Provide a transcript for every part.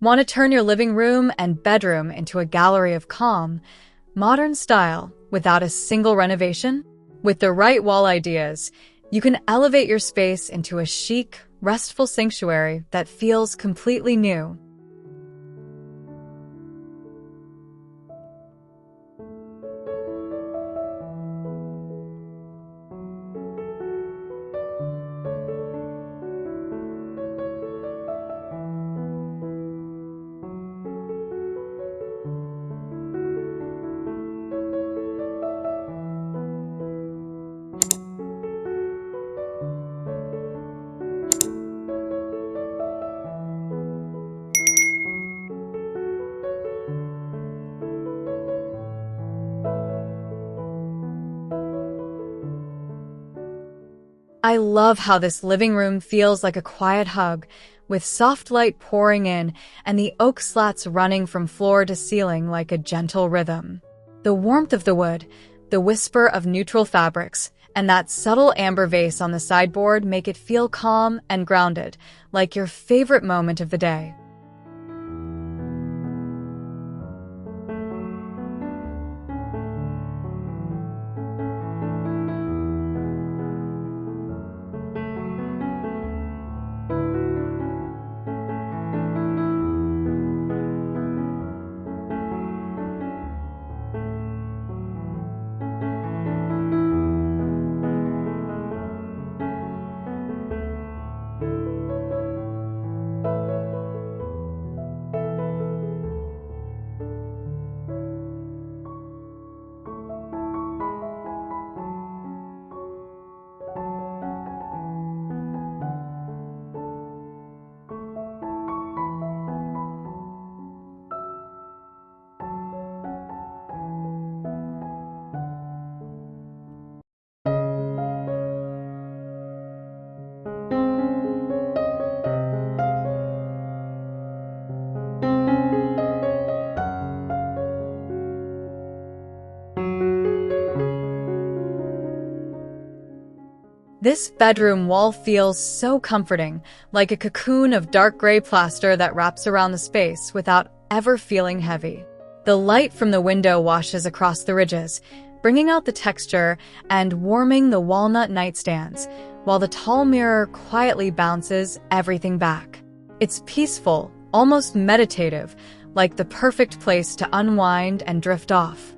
Want to turn your living room and bedroom into a gallery of calm, modern style without a single renovation? With the right wall ideas, you can elevate your space into a chic, restful sanctuary that feels completely new. I love how this living room feels like a quiet hug, with soft light pouring in and the oak slats running from floor to ceiling like a gentle rhythm. The warmth of the wood, the whisper of neutral fabrics, and that subtle amber vase on the sideboard make it feel calm and grounded, like your favorite moment of the day. This bedroom wall feels so comforting, like a cocoon of dark gray plaster that wraps around the space without ever feeling heavy. The light from the window washes across the ridges, bringing out the texture and warming the walnut nightstands, while the tall mirror quietly bounces everything back. It's peaceful, almost meditative, like the perfect place to unwind and drift off.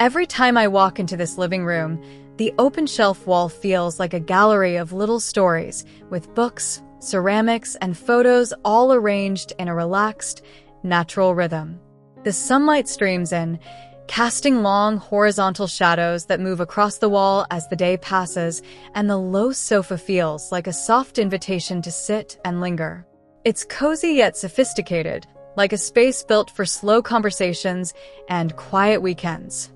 Every time I walk into this living room, the open shelf wall feels like a gallery of little stories, with books, ceramics, and photos all arranged in a relaxed, natural rhythm. The sunlight streams in, casting long horizontal shadows that move across the wall as the day passes, and the low sofa feels like a soft invitation to sit and linger. It's cozy yet sophisticated, like a space built for slow conversations and quiet weekends.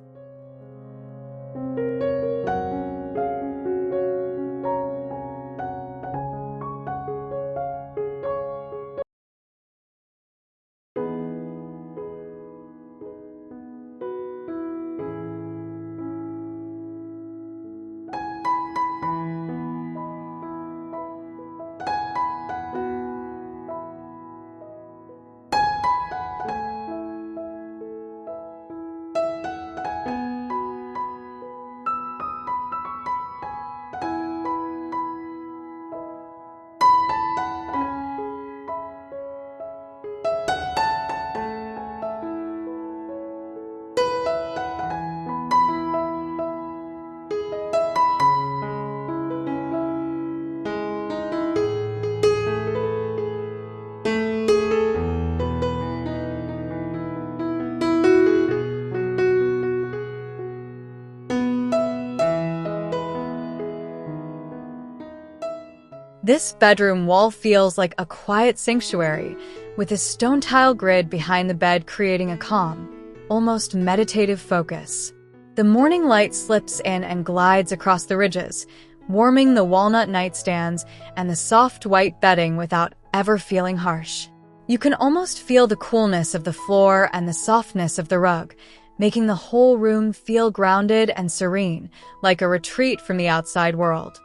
This bedroom wall feels like a quiet sanctuary, with a stone tile grid behind the bed creating a calm, almost meditative focus. The morning light slips in and glides across the ridges, warming the walnut nightstands and the soft white bedding without ever feeling harsh. You can almost feel the coolness of the floor and the softness of the rug, making the whole room feel grounded and serene, like a retreat from the outside world.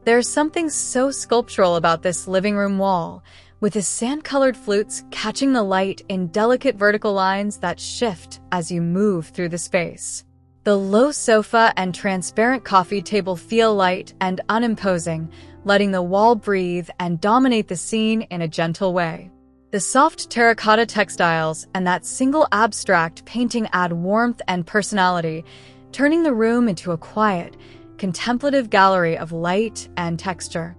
There's something so sculptural about this living room wall, with its sand-colored flutes catching the light in delicate vertical lines that shift as you move through the space. The low sofa and transparent coffee table feel light and unimposing, letting the wall breathe and dominate the scene in a gentle way. The soft terracotta textiles and that single abstract painting add warmth and personality, turning the room into a quiet, contemplative gallery of light and texture.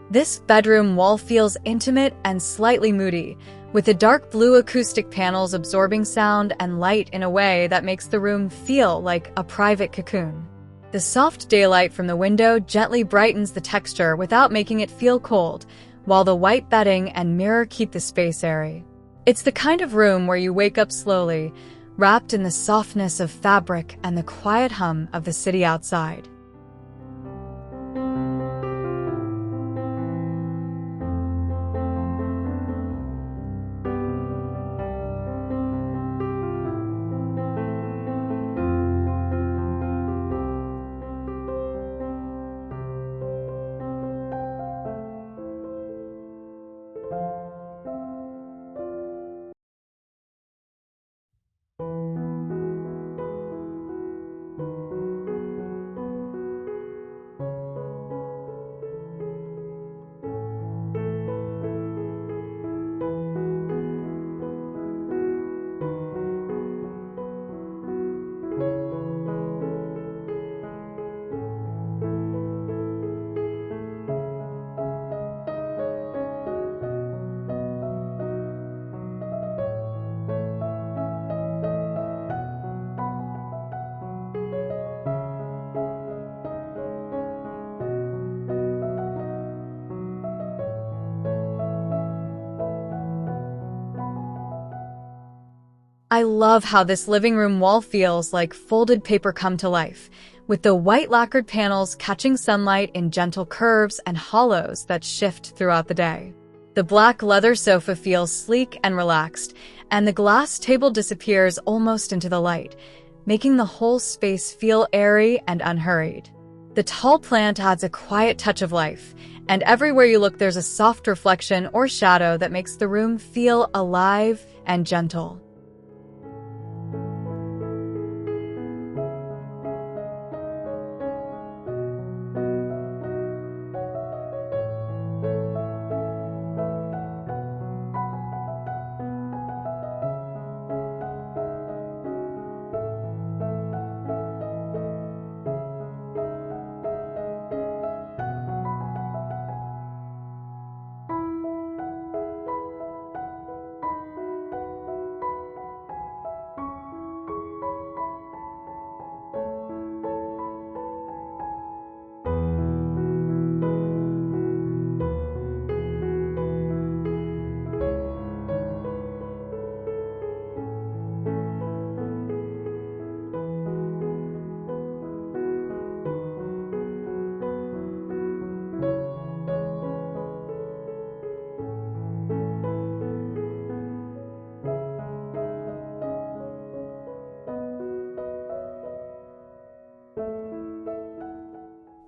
This bedroom wall feels intimate and slightly moody, with the dark blue acoustic panels absorbing sound and light in a way that makes the room feel like a private cocoon. The soft daylight from the window gently brightens the texture without making it feel cold, while the white bedding and mirror keep the space airy. It's the kind of room where you wake up slowly, wrapped in the softness of fabric and the quiet hum of the city outside. I love how this living room wall feels like folded paper come to life, with the white lacquered panels catching sunlight in gentle curves and hollows that shift throughout the day. The black leather sofa feels sleek and relaxed, and the glass table disappears almost into the light, making the whole space feel airy and unhurried. The tall plant adds a quiet touch of life, and everywhere you look there's a soft reflection or shadow that makes the room feel alive and gentle.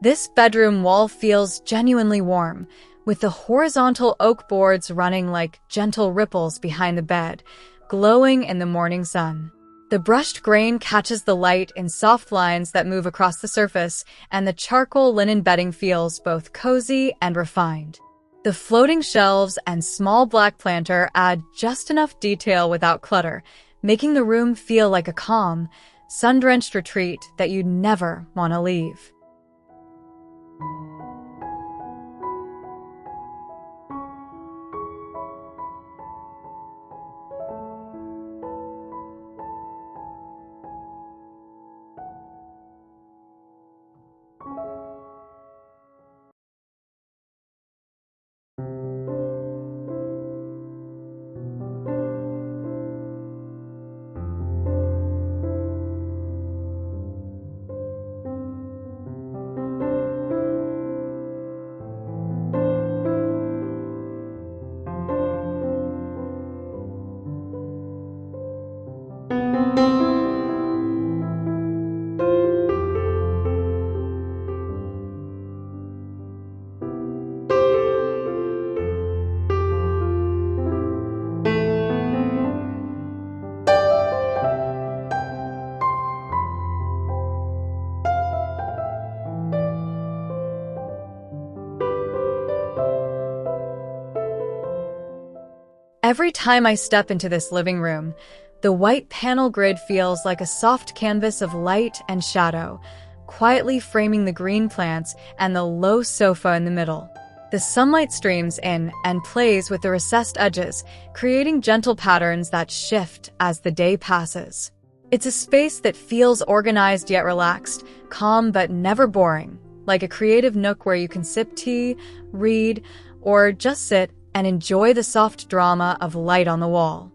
This bedroom wall feels genuinely warm, with the horizontal oak boards running like gentle ripples behind the bed, glowing in the morning sun. The brushed grain catches the light in soft lines that move across the surface, and the charcoal linen bedding feels both cozy and refined. The floating shelves and small black planter add just enough detail without clutter, making the room feel like a calm, sun-drenched retreat that you'd never want to leave. Every time I step into this living room, the white panel grid feels like a soft canvas of light and shadow, quietly framing the green plants and the low sofa in the middle. The sunlight streams in and plays with the recessed edges, creating gentle patterns that shift as the day passes. It's a space that feels organized yet relaxed, calm but never boring, like a creative nook where you can sip tea, read, or just sit and enjoy the soft drama of light on the wall.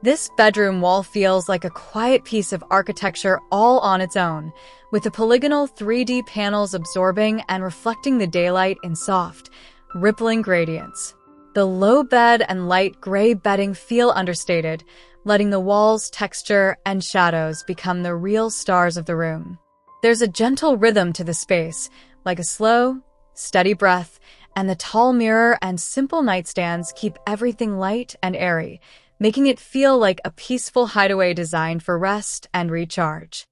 This bedroom wall feels like a quiet piece of architecture all on its own, with the polygonal 3D panels absorbing and reflecting the daylight in soft, rippling gradients. The low bed and light gray bedding feel understated, letting the walls' texture and shadows become the real stars of the room. There's a gentle rhythm to the space, like a slow, steady breath, and the tall mirror and simple nightstands keep everything light and airy, making it feel like a peaceful hideaway designed for rest and recharge.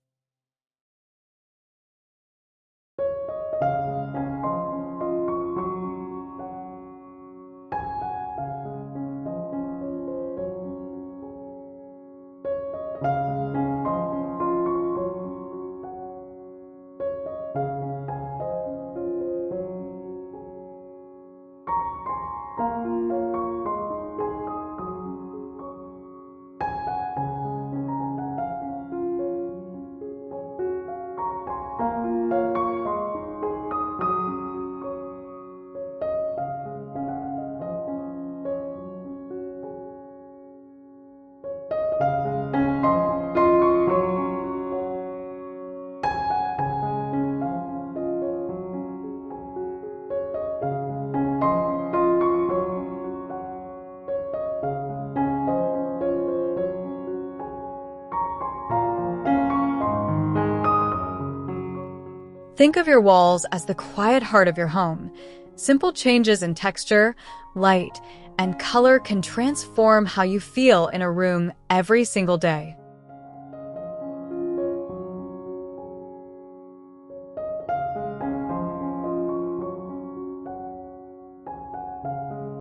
Think of your walls as the quiet heart of your home. Simple changes in texture, light, and color can transform how you feel in a room every single day.